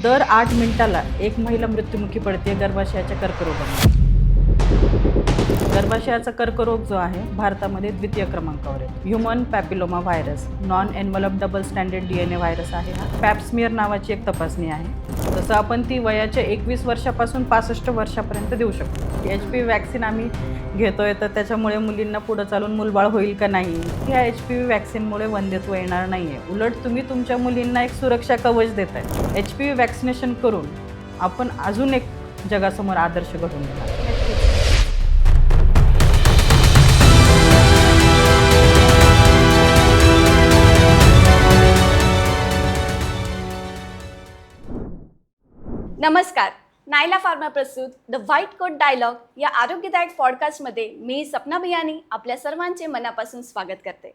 दर 8 मिनिटाला एक महिला मृत्युमुखी पडते गर्भाशयाच्या कर्करोगामुळे. गर्भाशयाचा कर्करोग जो आहे भारतामध्ये द्वितीय क्रमांकावर आहे. Human papilloma virus, non envelope double standard DNA virus आहे हा. पॅप्समियर नावाची एक तपासणी आहे. तसं आपण ती वयाच्या 21 वर्षापासून 65 वर्षापर्यंत देऊ शकतो. HPV वॅक्सिन आम्ही घेतोय तर त्याच्यामुळे मुलींना पुढं चालून मूलबाळ होईल का नाही, ह्या HPV वॅक्सिनमुळे वंध्यत्व येणार नाही आहे. उलट तुम्ही तुमच्या मुलींना एक सुरक्षा कवच देताय. HPV वॅक्सिनेशन करून आपण अजून एक जगासमोर आदर्श घडवून देणार. नमस्कार. नायला फार्मा प्रस्तुत द व्हाईट कोट डायलॉग या आरोग्यदायक पॉडकास्टमध्ये मी सपना बियानी आपल्या सर्वांचे मनापासून स्वागत करते.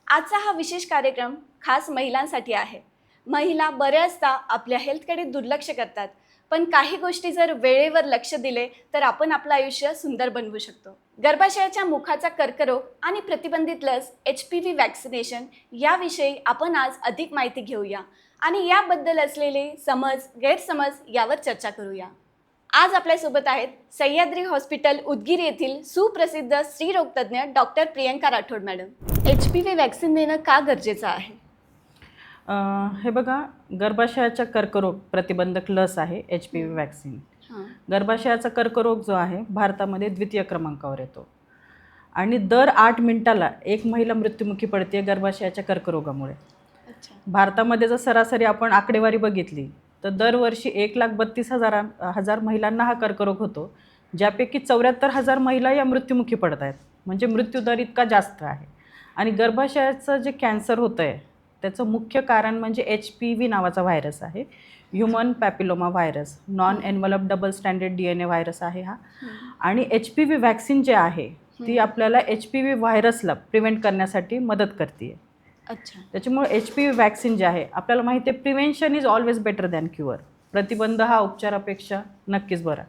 आजचा हा विशेष कार्यक्रम खास महिलांसाठी आहे. महिला बऱ्याचदा आपल्या हेल्थकडे दुर्लक्ष करतात, पण काही गोष्टी जर वेळेवर लक्ष दिले तर आपण आपलं आयुष्य सुंदर बनवू शकतो. गर्भाशयाच्या मुखाचा कर्करोग आणि प्रतिबंधित लस HPV वॅक्सिनेशन याविषयी आपण आज अधिक माहिती घेऊया आणि याबद्दल असलेले समज गैरसमज यावर चर्चा करूया. आज आपल्यासोबत आहेत सह्याद्री हॉस्पिटल उदगीर येथील सुप्रसिद्ध स्त्रीरोगतज्ञ doctor Priyanka Rathod madam. HPV vaccine देणं का गरजेचं आहे? हे बघा, गर्भाशयाचा कर्करोग प्रतिबंधक लस आहे HPV वॅक्सिन. गर्भाशयाचा कर्करोग जो आहे भारतामध्ये द्वितीय क्रमांकावर येतो आणि दर 8 मिनिटाला एक महिला मृत्युमुखी पडते गर्भाशयाच्या कर्करोगामुळे. भारतामध्ये जर सरासरी आपण आकडेवारी बघितली तर दरवर्षी 1,32,000 महिलांना हा कर्करोग होतो, ज्यापैकी 74,000 महिला या मृत्युमुखी पडत आहेत. म्हणजे मृत्यूदर इतका जास्त आहे. आणि गर्भाशयाचं जे कॅन्सर होतं आहे त्याचं मुख्य कारण म्हणजे HPV नावाचा व्हायरस आहे. Human papilloma virus, non envelope double standard DNA virus आहे हा. आणि HPV वॅक्सिन जे आहे ती आपल्याला HPV व्हायरसला प्रिव्हेंट करण्यासाठी मदत करते. अच्छा. त्याच्यामुळे HPV वॅक्सिन जे आहे आपल्याला माहिती आहे, prevention is always better than cure. प्रतिबंध हा उपचारापेक्षा नक्कीच बरा.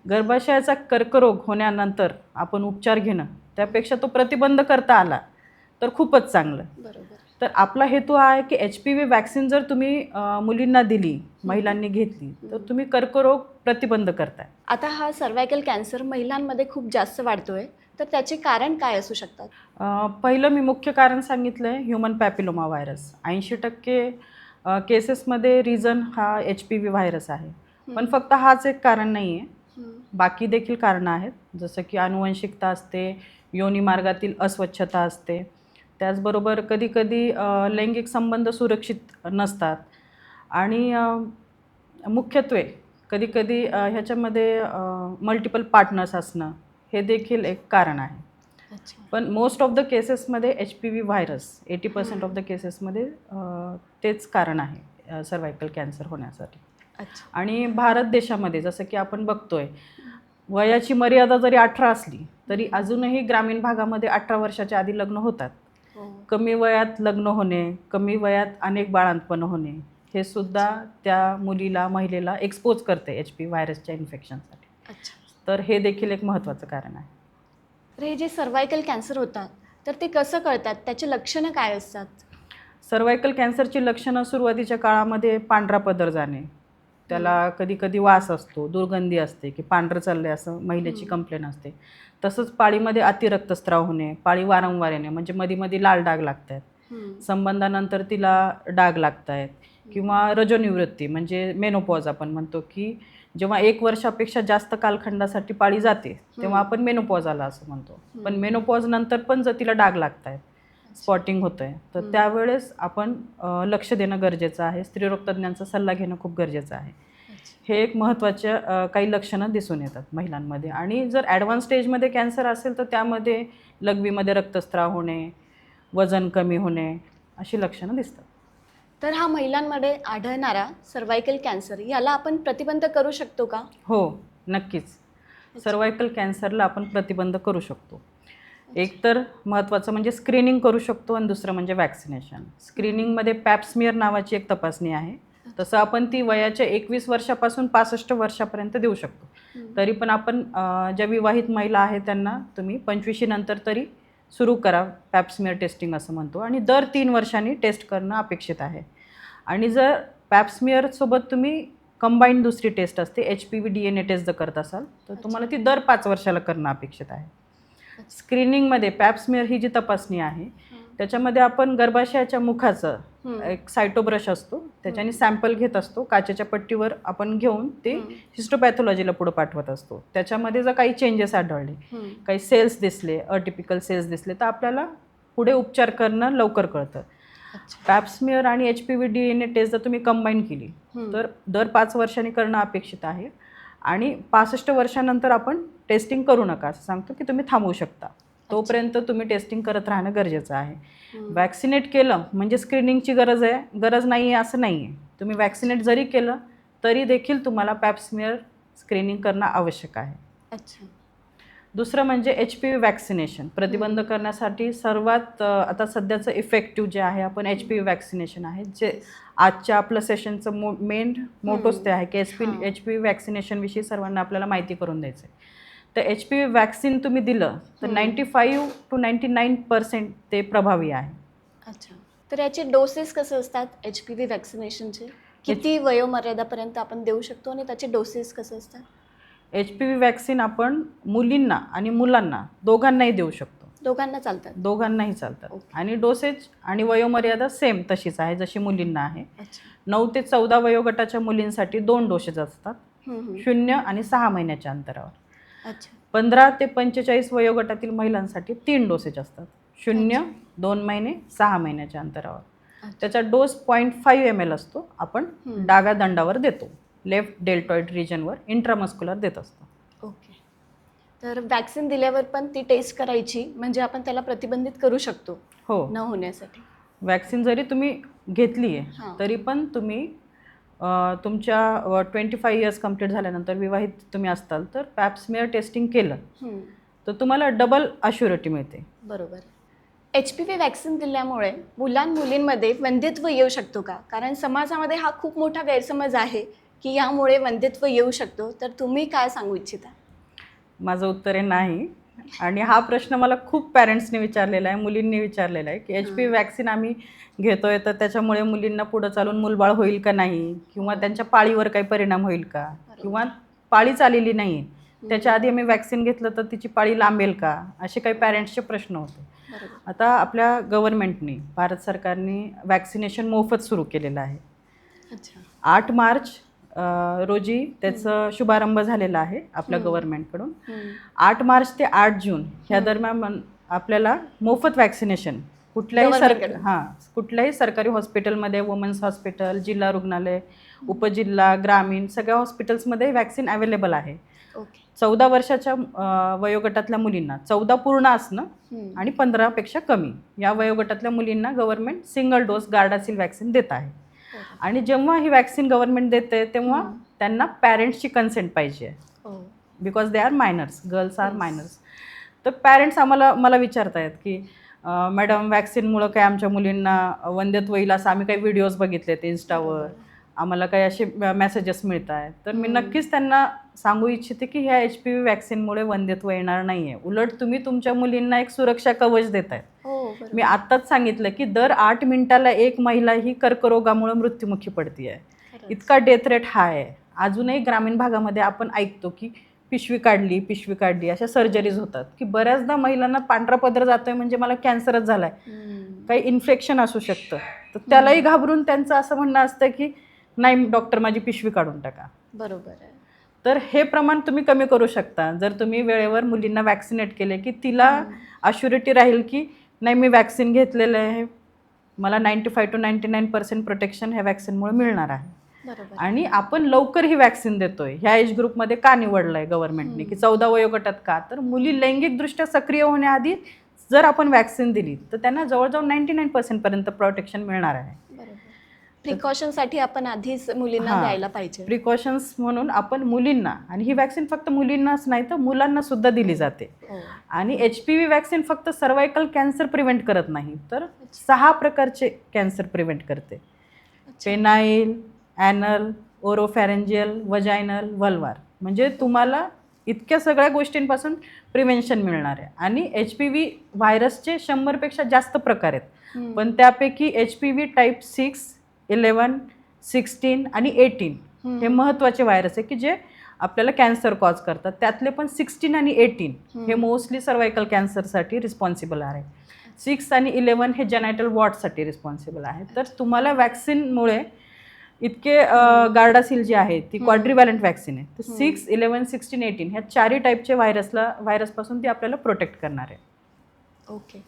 गर्भाशयाचा कर्करोग होण्यानंतर आपण उपचार घेणं त्यापेक्षा तो प्रतिबंध करता आला तर खूपच चांगलं. बरोबर. तर आपला हेतू हा आहे की HPV वॅक्सिन जर तुम्ही मुलींना दिली, महिलांनी घेतली तर तुम्ही कर्करोग प्रतिबंध करताय. आता हा सर्वायकल कॅन्सर महिलांमध्ये खूप जास्त वाढतोय, तर त्याचे कारण काय असू शकतात? पहिलं मी मुख्य कारण सांगितलं आहे ह्युमन पॅपिलोमा व्हायरस. 80% केसेसमध्ये रिझन हा HPV व्हायरस आहे. पण फक्त हाच एक कारण नाही आहे, बाकी देखील कारणं आहेत. जसं की आनुवंशिकता असते, योनी मार्गातील अस्वच्छता असते, त्याचबरोबर कधीकधी लैंगिक संबंध सुरक्षित नसतात आणि मुख्यत्वे कधीकधी ह्याच्यामध्ये मल्टिपल पार्टनर्स असणं हे देखील एक कारण आहे. पण मोस्ट ऑफ द केसेसमध्ये HPV व्हायरस 80% ऑफ द केसेसमध्ये तेच कारण आहे सर्वायकल कॅन्सर होण्यासाठी. आणि भारत देशामध्ये जसं की आपण बघतोय, वयाची मर्यादा जरी 18 असली तरी अजूनही ग्रामीण भागामध्ये 18 वर्षाच्या आधी लग्न होतात. कमी वयात लग्न होणे, कमी वयात अनेक बाळंतपण होणे हे सुद्धा त्या मुलीला, महिलेला एक्सपोज करते HPV व्हायरसच्या इन्फेक्शनसाठी. तर हे देखील एक महत्त्वाचं कारण आहे. तर हे जे सर्वायकल कॅन्सर होतात तर ते कसं कळतात? त्याची लक्षणं काय असतात? सर्वायकल कॅन्सरची लक्षणं सुरुवातीच्या काळामध्ये पांढरा पदर जाणे, त्याला कधीकधी वास असतो, दुर्गंधी असते की पांढरं चाललंय असं महिलेची कंप्लेन असते. तसंच पाळीमध्ये अतिरक्तस्राव होणे, पाळी वारंवार येणे म्हणजे मध्ये लाल डाग लागत आहेत, संबंधानंतर तिला डाग लागत आहेत, किंवा रजोनिवृत्ती म्हणजे मेनोपॉज आपण म्हणतो की जेव्हा 1 वर्षापेक्षा जास्त कालखंडासाठी पाळी जाते तेव्हा आपण मेनोपॉज आला असं म्हणतो. पण मेनोपॉज नंतर पण जर तिला डाग लागत आहेत, स्पॉटिंग होतं आहे, तर त्यावेळेस आपण लक्ष देणं गरजेचं आहे. स्त्रीरोगतज्ञांचा सल्ला घेणं खूप गरजेचं आहे. हे एक महत्त्वाच्या काही लक्षणं दिसून येतात महिलांमध्ये. आणि जर ॲडव्हान्स स्टेजमध्ये कॅन्सर असेल तर त्यामध्ये लघवीमध्ये रक्तस्राव होणे, वजन कमी होणे अशी लक्षणं दिसतात. तर हा महिलांमध्ये आढळणारा सर्वायकल कॅन्सर याला आपण प्रतिबंध करू शकतो का? हो, नक्कीच. सर्वायकल कॅन्सरला आपण प्रतिबंध करू शकतो. एक तर महत्त्वाचं म्हणजे स्क्रीनिंग करू शकतो आणि दुसरं म्हणजे वॅक्सिनेशन. स्क्रीनिंगमध्ये पॅप्समियर नावाची एक तपासणी आहे. तसं आपण ती वयाच्या 21 वर्षापासून 65 वर्षापर्यंत देऊ शकतो. तरी पण आपण ज्या विवाहित महिला आहेत त्यांना तुम्ही 25 नंतर तरी सुरू करा पॅप्समियर टेस्टिंग असं म्हणतो. आणि दर 3 वर्षांनी टेस्ट करणं अपेक्षित आहे. आणि जर पॅप्समिअरसोबत तुम्ही कंबाईंड दुसरी टेस्ट असते, HPV DNA टेस्ट जर करत असाल तर तुम्हाला ती दर 5 वर्षाला करणं अपेक्षित आहे. स्क्रीनिंगमध्ये पॅप्समिअर ही जी तपासणी आहे त्याच्यामध्ये आपण गर्भाशयाच्या मुखाचं एक सायटोब्रश असतो, त्याच्याने सॅम्पल घेत असतो, काचेच्या पट्टीवर आपण घेऊन ते हिस्टोपॅथॉलॉजीला पुढे पाठवत असतो. त्याच्यामध्ये जर काही चेंजेस आढळले, काही सेल्स दिसले, अटिपिकल सेल्स दिसले, तर आपल्याला पुढे उपचार करणं लवकर कळतं. पॅप्समिअर आणि HPV DNA टेस्ट जर तुम्ही कंबाईन केली तर दर 5 वर्षांनी करणं अपेक्षित आहे. आणि 65 वर्षानंतर आपण टेस्टिंग करू नका असं सांगतो की तुम्ही थांबवू शकता. तोपर्यंत तुम्ही टेस्टिंग करत राहणं गरजेचं आहे. वॅक्सिनेट केलं म्हणजे स्क्रीनिंगची गरज नाही आहे असं नाही आहे. तुम्ही वॅक्सिनेट जरी केलं तरी देखील तुम्हाला पॅप्समिअर स्क्रीनिंग करणं आवश्यक आहे. अच्छा. दुसरं म्हणजे HPV वॅक्सिनेशन प्रतिबंध करण्यासाठी सर्वात आता सध्याचं इफेक्टिव्ह जे आहे आपण HPV वॅक्सिनेशन आहे, जे आजच्या आपलं सेशनचं मेन मोटोच ते आहे की HPV वॅक्सिनेशनविषयी सर्वांना आपल्याला माहिती करून द्यायचं आहे. तर HPV वॅक्सिन तुम्ही दिलं तर 95 to 99% ते प्रभावी आहे. अच्छा. तर याचे डोसेस कसे असतात HPV वॅक्सिनेशनचे? किती वयोमर्यादापर्यंत आपण देऊ शकतो आणि त्याचे डोसेस कसे असतात? HPV वॅक्सिन आपण मुलींना आणि मुलांना दोघांनाही देऊ शकतो. दोघांना चालतात? दोघांनाही चालतात. आणि डोसेज आणि वयोमर्यादा सेम तशीच आहे जशी मुलींना आहे. 9 ते 14 वयोगटाच्या मुलींसाठी 2 डोसेज असतात, 0 आणि 6 महिन्याच्या अंतरावर. 15 ते 45 वयोगटातील महिलांसाठी 3 डोसेज असतात, 0, 2 महिने, 6 महिन्याच्या अंतरावर. त्याचा डोस 0.5 ml असतो. आपण डाव्या दंडावर देतो, लेफ्ट डेल्टॉइड रिजनवर इंट्रामस्क्युलर देत असतो. ओके. तर वॅक्सिन दिल्यावर पण ती टेस्ट करायची म्हणजे आपण त्याला प्रतिबंधित करू शकतो हो न होण्यासाठी. वॅक्सिन जरी तुम्ही घेतली आहे तरी पण तुम्ही तुमच्या 25 इयर्स कंप्लीट झाल्यानंतर विवाहित तुम्ही असताल तर पॅप्समिअर टेस्टिंग केलं तर तुम्हाला डबल अश्युरिटी मिळते. बरोबर. HPV वॅक्सिन दिल्यामुळे मुलींमध्ये वंध्यत्व येऊ शकतो का? कारण समाजामध्ये हा खूप मोठा गैरसमज आहे की यामुळे वंध्यत्व येऊ शकतो. तर तुम्ही काय सांगू इच्छिता? माझं उत्तर आहे नाही. आणि हा प्रश्न मला खूप पॅरेंट्सने विचारलेला आहे, मुलींनी विचारलेला आहे की HPV वॅक्सिन आम्ही घेतोय तर त्याच्यामुळे मुलींना पुढं चालून मूलबाळ होईल का नाही, किंवा त्यांच्या पाळीवर काही परिणाम होईल का, किंवा पाळीच आलेली नाही त्याच्या आधी आम्ही वॅक्सिन घेतलं तर तिची पाळी लांबेल का, असे काही पॅरेंट्सचे प्रश्न होते. आता आपल्या गव्हर्नमेंटने, भारत सरकारने वॅक्सिनेशन मोफत सुरू केलेलं आहे. 8 मार्च रोजी त्याचं शुभारंभ झालेला आहे आपल्या गव्हर्नमेंटकडून. 8 मार्च ते 8 जून ह्या दरम्यान आपल्याला मोफत वॅक्सिनेशन कुठल्याही सरकारी हॉस्पिटलमध्ये, वुमन्स हॉस्पिटल, जिल्हा रुग्णालय, उपजिल्हा, ग्रामीण सगळ्या हॉस्पिटल्समध्ये वॅक्सिन अवेलेबल आहे. 14 वर्षाच्या वयोगटातल्या मुलींना, 14 पूर्ण असणं आणि 15पेक्षा कमी या वयोगटातल्या मुलींना government single dose Gardasil vaccine देत आहे. आणि जेव्हा ही वॅक्सिन गव्हर्नमेंट देते तेव्हा त्यांना पॅरेंट्सची कन्सेंट पाहिजे, because they are minors, girls are minors. तर पॅरेंट्स मला विचारतायत की मॅडम वॅक्सिनमुळं काय आमच्या मुलींना वंध्यत्व येईल असं आम्ही काही व्हिडिओज बघितलेत इन्स्टावर, आम्हाला काही असे मेसेजेस मिळत आहेत. तर मी नक्कीच त्यांना सांगू इच्छिते की ह्या HPV वॅक्सिनमुळे वंध्यत्व येणार नाही आहे. उलट तुम्ही तुमच्या मुलींना एक सुरक्षा कवच देत आहे. मी आत्ताच सांगितलं की दर 8 मिनिटाला एक महिला ही कर्करोगामुळे मृत्युमुखी पडते आहे. इतका डेथ रेट हाय आहे. अजूनही ग्रामीण भागामध्ये आपण ऐकतो की पिशवी काढली अशा सर्जरीज होतात, की बऱ्याचदा महिलांना पांढरा पदर जातोय म्हणजे मला कॅन्सरच झालाय, काही इन्फेक्शन असू शकतं. तर त्यालाही घाबरून त्यांचं असं म्हणणं असतं की नाही डॉक्टर माझी पिशवी काढून टाका. बरोबर आहे. तर हे प्रमाण तुम्ही कमी करू शकता जर तुम्ही वेळेवर मुलींना वॅक्सिनेट केले, की तिला अश्युरिटी राहील की नाही मी वॅक्सिन घेतलेलं आहे, मला 95 to 99% प्रोटेक्शन ह्या वॅक्सिनमुळे मिळणार आहे. आणि आपण लवकर ही वॅक्सिन देतोय. ह्या एज ग्रुपमध्ये का निवडलंय गव्हर्नमेंटने की 14 वयोगटात का, तर मुली लैंगिकदृष्ट्या सक्रिय होण्याआधी जर आपण वॅक्सिन दिली तर त्यांना जवळजवळ 99% पर्यंत प्रोटेक्शन मिळणार आहे. प्रिकॉशनसाठी आपण आधीच मुलींना द्यायला पाहिजे. प्रिकॉशन्स म्हणून आपण मुलींना, आणि ही वॅक्सिन फक्त मुलींनाच नाही तर मुलांना सुद्धा दिली जाते. आणि HPV वॅक्सिन फक्त सर्वायकल कॅन्सर प्रिव्हेंट करत नाही तर 6 प्रकारचे कॅन्सर प्रिव्हेंट करते. Penile, anal, ओरोफॅरेंजियल, vaginal, वल्वार. म्हणजे तुम्हाला इतक्या सगळ्या गोष्टींपासून प्रिव्हेन्शन मिळणार आहे. आणि HPV व्हायरसचे 100पेक्षा जास्त प्रकार आहेत, पण त्यापैकी HPV टाईप 6, 11, 16 आणि 18 हे महत्त्वाचे व्हायरस आहे की जे आपल्याला कॅन्सर कॉज करतात. त्यातले पण 16 आणि 18 हे मोस्टली सर्वायकल कॅन्सरसाठी रिस्पॉन्सिबल आहे. 6 आणि 11 हे जेनायटल वॉर्डसाठी रिस्पॉन्सिबल आहे. तर तुम्हाला वॅक्सिनमुळे इतके गार्डासिल जी आहे ती क्वाड्रिव्हॅलंट वॅक्सिन आहे. तर 6, 11, 16, 18 ह्या 4 टाईपचे व्हायरसपासून ती आपल्याला प्रोटेक्ट करणार आहे. ओके.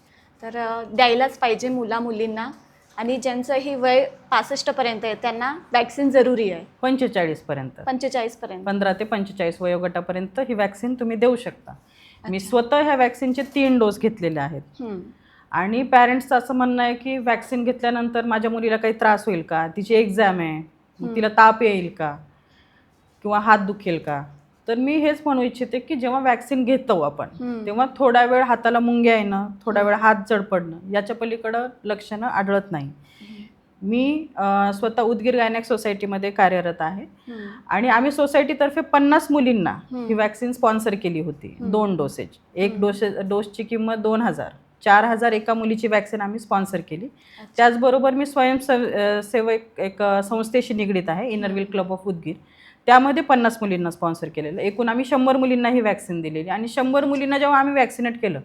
तर द्यायलाच पाहिजे मुलींना, आणि ज्यांचं ही वय 65पर्यंत आहे त्यांना वॅक्सिन जरुरी आहे. 45 पर्यंत 45पर्यंत 15 ते 45 वयोगटापर्यंत ही वॅक्सिन तुम्ही देऊ शकता. मी स्वतः ह्या वॅक्सिनचे 3 डोस घेतलेले आहेत. आणि पॅरेंट्सचं असं म्हणणं आहे की वॅक्सिन घेतल्यानंतर माझ्या मुलीला काही त्रास होईल का, तिची एक्झाम आहे, तिला ताप येईल का किंवा हात दुखेल का. तर मी हेच म्हणू इच्छिते की जेव्हा वॅक्सिन घेतो आपण तेव्हा थोडा वेळ हाताला मुंग्या येणं, थोडा वेळ हात जड पडणं याच्या पलीकडं लक्षणं आढळत नाही. मी स्वतः उदगीर गायनॅक सोसायटीमध्ये कार्यरत आहे आणि आम्ही सोसायटीतर्फे 50 मुलींना ही वॅक्सिन स्पॉन्सर केली होती. 2 डोसेज. एक डोसची किंमत 2000, 4000 एका मुलीची वॅक्सिन आम्ही स्पॉन्सर केली. त्याचबरोबर मी स्वयंसेवक एक संस्थेशी निगडीत आहे, इनरव्हील क्लब ऑफ उदगीर. त्यामध्ये 50 मुलींना स्पॉन्सर केलेलं. एकूण आम्ही 100 मुलींना ही वॅक्सिन दिलेली आणि 100 मुलींना जेव्हा आम्ही वॅक्सिनेट केलं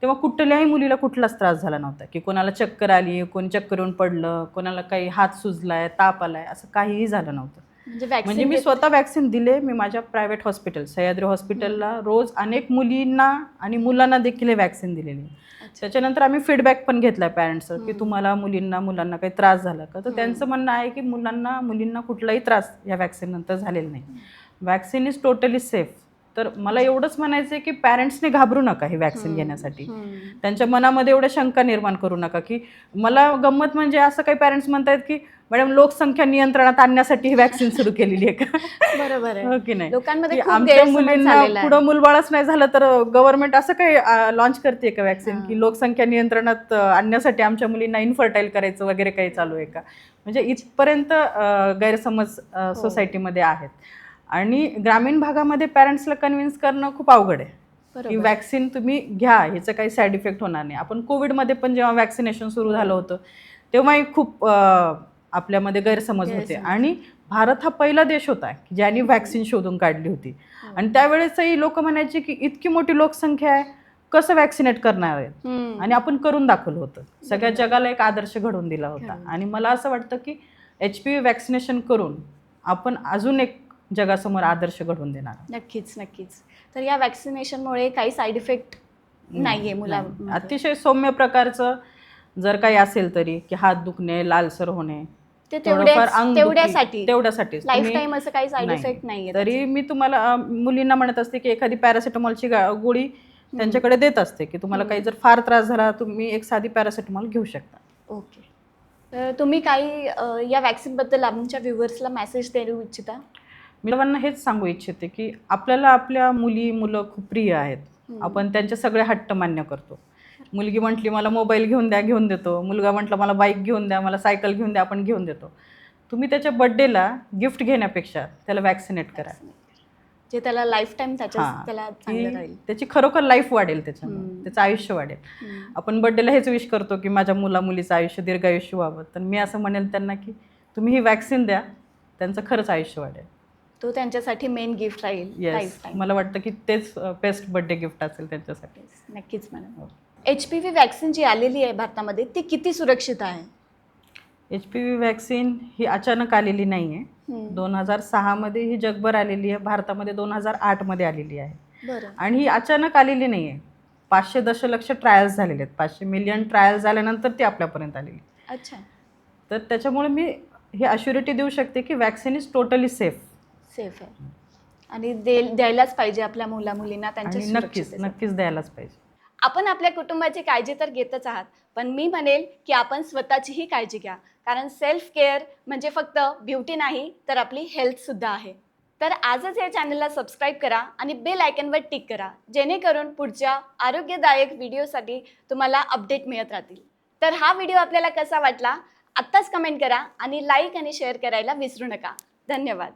तेव्हा कुठल्याही मुलीला कुठलाच त्रास झाला नव्हता की कोणाला चक्कर आली, कोणी चक्कर येऊन पडलं, कोणाला काही हात सुजलाय, ताप आलाय, असं काहीही झालं नव्हतं. म्हणजे मी स्वतः वॅक्सिन दिले. मी माझ्या प्रायव्हेट हॉस्पिटल सह्याद्री हॉस्पिटलला रोज अनेक मुलींना आणि मुलांना देखील हे वॅक्सिन दिलेली. त्याच्यानंतर आम्ही फीडबॅक पण घेतला पॅरेंट्सचा की तुम्हाला मुलांना काही त्रास झाला का. तर त्यांचं म्हणणं आहे की मुलींना कुठलाही त्रास या वॅक्सिन नंतर झालेला नाही. Vaccine is totally safe. तर मला एवढंच म्हणायचं आहे की पॅरेंट्सने घाबरू नका ही वॅक्सिन घेण्यासाठी. त्यांच्या मनामध्ये एवढ्या शंका निर्माण करू नका की मला गंमत म्हणजे असं काही पॅरेंट्स म्हणतात की मॅडम लोकसंख्या नियंत्रणात आणण्यासाठी ही वॅक्सिन सुरू केलेली आहे का. बरोबर आहे. हो की नाही. लोकांमध्ये आमच्या मुलींना पुढं मूलबाळच नाही झालं तर गव्हर्नमेंट असं काही लॉन्च करते का वॅक्सिन की लोकसंख्या नियंत्रणात आणण्यासाठी आमच्या मुलींना इनफर्टाईल करायचं वगैरे काही चालू आहे का. म्हणजे इथपर्यंत गैरसमज सोसायटीमध्ये आहेत. आणि ग्रामीण भागामध्ये पॅरेंट्सला कन्व्हिन्स करणं खूप अवघड आहे की वॅक्सिन तुम्ही घ्या, ह्याचं काही साईड इफेक्ट होणार नाही. आपण कोविडमध्ये पण जेव्हा वॅक्सिनेशन सुरू झालं होतं तेव्हाही खूप आपल्यामध्ये गैरसमज होते. आणि भारत हा पहिला देश होता की ज्यांनी वॅक्सिन शोधून काढली होती. आणि त्यावेळेसही लोक म्हणायचे की इतकी मोठी लोकसंख्या आहे, कसं वॅक्सिनेट करणार आहेत. आणि आपण करून दाखवलं होतं. सगळ्या जगाला एक आदर्श घडवून दिला होता. आणि मला असं वाटतं की HPV वॅक्सिनेशन करून आपण अजून एक जगासमोर आदर्श घडवून देणार. नक्कीच. तर या वॅक्सिनेशनमुळे काही साईड इफेक्ट नाहीये मुलांना. अतिशय सौम्य प्रकारचं जर काही असेल तरी की हात दुखणे, लालसर होणे, तेवढ्यासाठी लाईफ टाइम असं काही साईड इफेक्ट नाहीये. तरी मी तुम्हाला मुलींना म्हणत असते की एखादी पॅरासिटामॉलची गोळी त्यांच्याकडे देत असते की तुम्हाला काही जर फार त्रास झाला तुम्ही एक साधी पॅरासिटामॉल घेऊ शकता. ओके. तर तुम्ही काही या वॅक्सिनबद्दल आमच्या व्ह्युअर्सला मेसेज देऊ इच्छिता? मी सर्वांना हेच सांगू इच्छिते की आपल्याला आपल्या मुलं खूप प्रिय आहेत. आपण त्यांचे सगळे हट्ट मान्य करतो. मुलगी म्हटली मला मोबाईल घेऊन देतो. मुलगा म्हटला मला बाईक घेऊन द्या, मला सायकल घेऊन द्या, आपण घेऊन देतो. तुम्ही त्याच्या बर्थडेला गिफ्ट घेण्यापेक्षा त्याला वॅक्सिनेट करा, जे त्याला लाईफ टाइम त्याला चांगलं राहील. त्याची खरोखर लाईफ वाढेल, त्याचं आयुष्य वाढेल. आपण बर्थडेला हेच विश करतो की माझ्या मुलीचं आयुष्य दीर्घायुष्य व्हावं. तर मी असं म्हणेल त्यांना की तुम्ही ही वॅक्सिन द्या, त्यांचं खरंच आयुष्य वाढेल. तो त्यांच्यासाठी मेन गिफ्ट राहील लाईफ टाइम. मला वाटतं की तेच बेस्ट बर्थडे गिफ्ट असेल त्यांच्यासाठी. नक्कीच मॅडम. HPV वॅक्सिन जी आलेली आहे भारतामध्ये ती किती सुरक्षित आहे? HPV वॅक्सिन ही अचानक आलेली नाही आहे. 2006 मध्ये ही जगभर आलेली आहे. भारतामध्ये 2008 मध्ये आलेली आहे. आणि ही अचानक आलेली नाही आहे. 500 दशलक्ष ट्रायल्स झालेले आहेत. 500 मिलियन ट्रायल्स झाल्यानंतर ती आपल्यापर्यंत आलेली. अच्छा. तर त्याच्यामुळे मी ही अश्युरिटी देऊ शकते की वॅक्सिन इज टोटली सेफ आहे. आणि द्यायलाच पाहिजे आपल्या मुलींना त्यांच्या. नक्कीच द्यायलाच पाहिजे. आपण आपल्या कुटुंबाची काळजी तर घेतच आहात, पण मी म्हणेल की आपण स्वतःचीही काळजी घ्या. कारण सेल्फ केअर म्हणजे फक्त ब्युटी नाही तर आपली हेल्थसुद्धा आहे. तर आजच या चॅनलला सबस्क्राईब करा आणि बेल आयकॉनवर टिक करा, जेणेकरून पुढच्या आरोग्यदायक व्हिडिओसाठी तुम्हाला अपडेट मिळत राहतील. तर हा व्हिडिओ आपल्याला कसा वाटला आत्ताच कमेंट करा आणि लाईक आणि शेअर करायला विसरू नका. धन्यवाद.